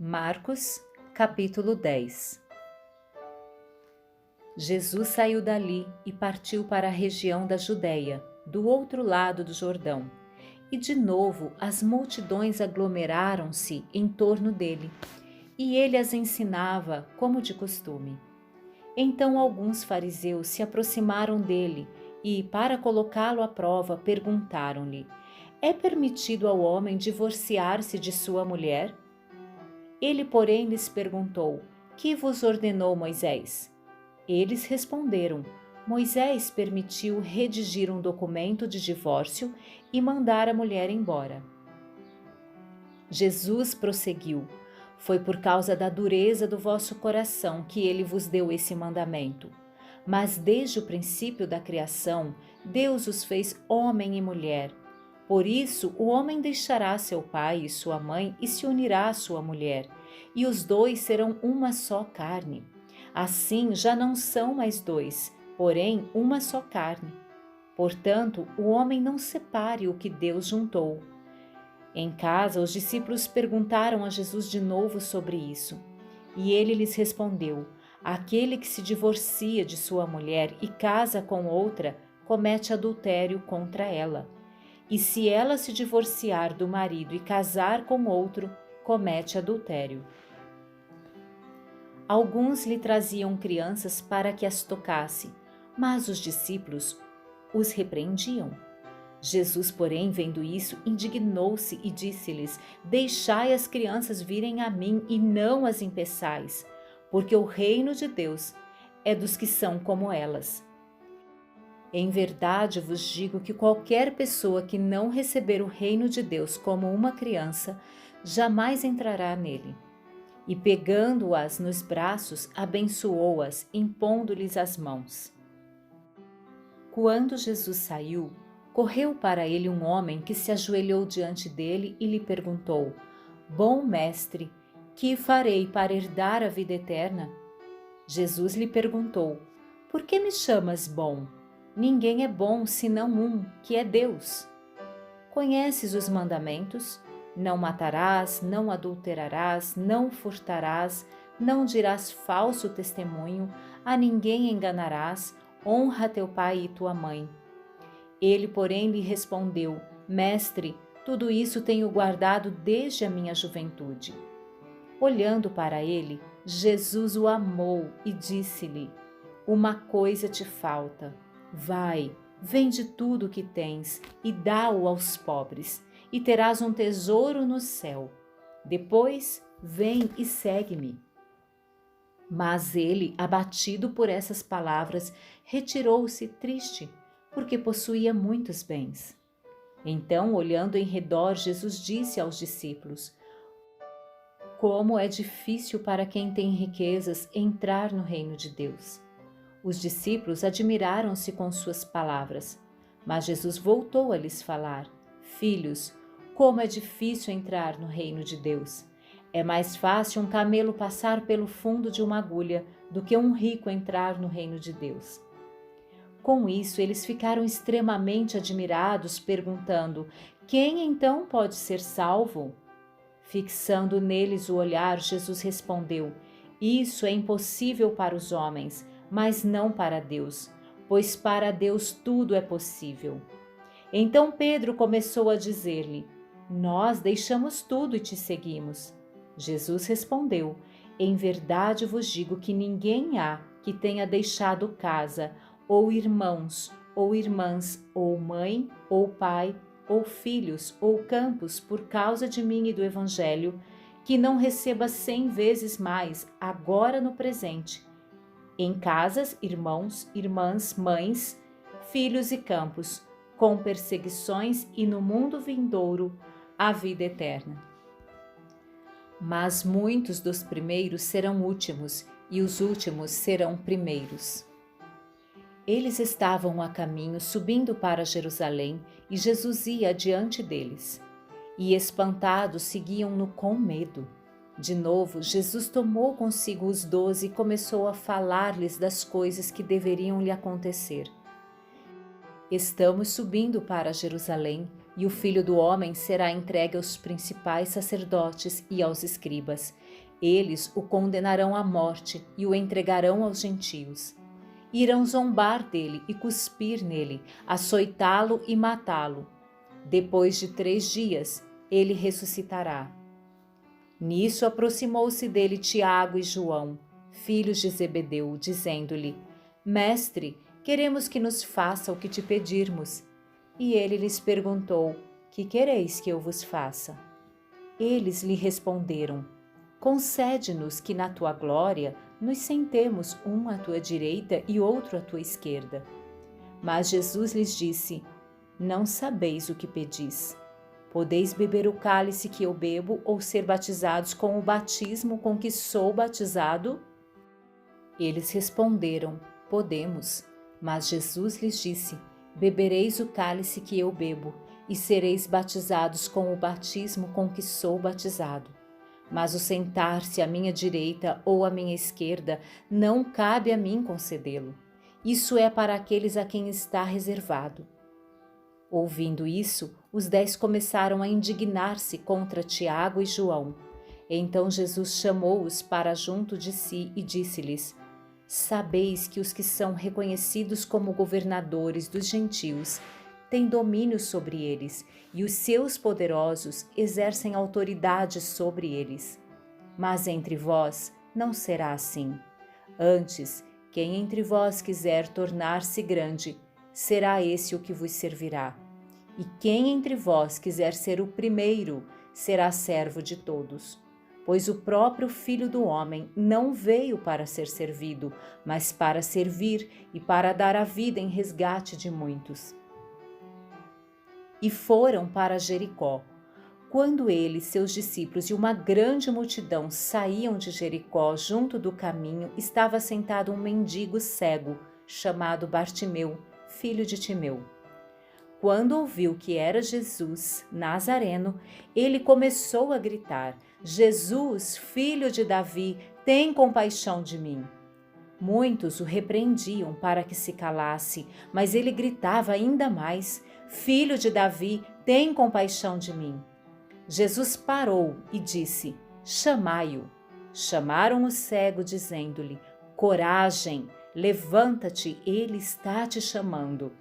Marcos, capítulo 10. Jesus saiu dali e partiu para a região da Judéia, do outro lado do Jordão. E de novo as multidões aglomeraram-se em torno dele, e ele as ensinava como de costume. Então alguns fariseus se aproximaram dele e, para colocá-lo à prova, perguntaram-lhe: É permitido ao homem divorciar-se de sua mulher? Ele, porém, lhes perguntou: Que vos ordenou Moisés? Eles responderam: Moisés permitiu redigir um documento de divórcio e mandar a mulher embora. Jesus prosseguiu: Foi por causa da dureza do vosso coração que ele vos deu esse mandamento. Mas desde o princípio da criação, Deus os fez homem e mulher. Por isso, o homem deixará seu pai e sua mãe e se unirá à sua mulher, e os dois serão uma só carne. Assim, já não são mais dois, porém uma só carne. Portanto, o homem não separe o que Deus juntou. Em casa, os discípulos perguntaram a Jesus de novo sobre isso. E ele lhes respondeu: Aquele que se divorcia de sua mulher e casa com outra, comete adultério contra ela. E se ela se divorciar do marido e casar com outro, comete adultério. Alguns lhe traziam crianças para que as tocasse, mas os discípulos os repreendiam. Jesus, porém, vendo isso, indignou-se e disse-lhes: Deixai as crianças virem a mim e não as impeçais, porque o reino de Deus é dos que são como elas. Em verdade vos digo que qualquer pessoa que não receber o reino de Deus como uma criança, jamais entrará nele. E pegando-as nos braços, abençoou-as, impondo-lhes as mãos. Quando Jesus saiu, correu para ele um homem que se ajoelhou diante dele e lhe perguntou: Bom mestre, que farei para herdar a vida eterna? Jesus lhe perguntou: Por que me chamas bom? Ninguém é bom senão um, que é Deus. Conheces os mandamentos? Não matarás, não adulterarás, não furtarás, não dirás falso testemunho, a ninguém enganarás, honra teu pai e tua mãe. Ele, porém, lhe respondeu: Mestre, tudo isso tenho guardado desde a minha juventude. Olhando para ele, Jesus o amou e disse-lhe: Uma coisa te falta. Vai, vende tudo o que tens e dá-o aos pobres, e terás um tesouro no céu. Depois, vem e segue-me. Mas ele, abatido por essas palavras, retirou-se triste, porque possuía muitos bens. Então, olhando em redor, Jesus disse aos discípulos: Como é difícil para quem tem riquezas entrar no reino de Deus. Os discípulos admiraram-se com suas palavras, mas Jesus voltou a lhes falar: Filhos, como é difícil entrar no reino de Deus. É mais fácil um camelo passar pelo fundo de uma agulha do que um rico entrar no reino de Deus. Com isso, eles ficaram extremamente admirados, perguntando: Quem então pode ser salvo? Fixando neles o olhar, Jesus respondeu: Isso é impossível para os homens, mas não para Deus, pois para Deus tudo é possível. Então Pedro começou a dizer-lhe: Nós deixamos tudo e te seguimos. Jesus respondeu: Em verdade vos digo que ninguém há que tenha deixado casa, ou irmãos, ou irmãs, ou mãe, ou pai, ou filhos, ou campos, por causa de mim e do Evangelho, que não receba 100 vezes mais, agora no presente, em casas, irmãos, irmãs, mães, filhos e campos, com perseguições e no mundo vindouro a vida eterna. Mas muitos dos primeiros serão últimos, e os últimos serão primeiros. Eles estavam a caminho, subindo para Jerusalém, e Jesus ia adiante deles. E espantados seguiam-no com medo. De novo, Jesus tomou consigo os 12 e começou a falar-lhes das coisas que deveriam lhe acontecer. Estamos subindo para Jerusalém, e o Filho do Homem será entregue aos principais sacerdotes e aos escribas. Eles o condenarão à morte e o entregarão aos gentios. Irão zombar dele e cuspir nele, açoitá-lo e matá-lo. Depois de 3 dias, ele ressuscitará. Nisso aproximou-se dele Tiago e João, filhos de Zebedeu, dizendo-lhe: Mestre, queremos que nos faça o que te pedirmos. E ele lhes perguntou: Que quereis que eu vos faça? Eles lhe responderam: Concede-nos que na tua glória nos sentemos um à tua direita e outro à tua esquerda. Mas Jesus lhes disse: Não sabeis o que pedis. Podeis beber o cálice que eu bebo ou ser batizados com o batismo com que sou batizado? Eles responderam: Podemos. Mas Jesus lhes disse: Bebereis o cálice que eu bebo e sereis batizados com o batismo com que sou batizado. Mas o sentar-se à minha direita ou à minha esquerda não cabe a mim concedê-lo. Isso é para aqueles a quem está reservado. Ouvindo isso, os 10 começaram a indignar-se contra Tiago e João. Então Jesus chamou-os para junto de si e disse-lhes: Sabeis que os que são reconhecidos como governadores dos gentios têm domínio sobre eles, e os seus poderosos exercem autoridade sobre eles. Mas entre vós não será assim. Antes, quem entre vós quiser tornar-se grande, será esse o que vos servirá. E quem entre vós quiser ser o primeiro, será servo de todos. Pois o próprio Filho do Homem não veio para ser servido, mas para servir e para dar a vida em resgate de muitos. E foram para Jericó. Quando ele, seus discípulos e uma grande multidão saíam de Jericó, junto do caminho estava sentado um mendigo cego, chamado Bartimeu, filho de Timeu. Quando ouviu que era Jesus, Nazareno, ele começou a gritar: Jesus, filho de Davi, tem compaixão de mim. Muitos o repreendiam para que se calasse, mas ele gritava ainda mais: Filho de Davi, tem compaixão de mim. Jesus parou e disse: Chamai-o. Chamaram o cego, dizendo-lhe: Coragem, levanta-te, ele está te chamando.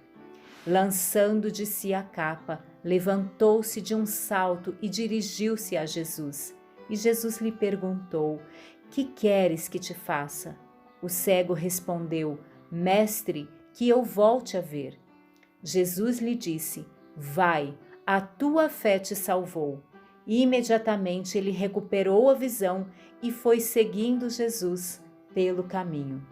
Lançando de si a capa, levantou-se de um salto e dirigiu-se a Jesus. E Jesus lhe perguntou: Que queres que te faça? O cego respondeu: Mestre, que eu volte a ver. Jesus lhe disse: Vai, a tua fé te salvou. E imediatamente ele recuperou a visão e foi seguindo Jesus pelo caminho.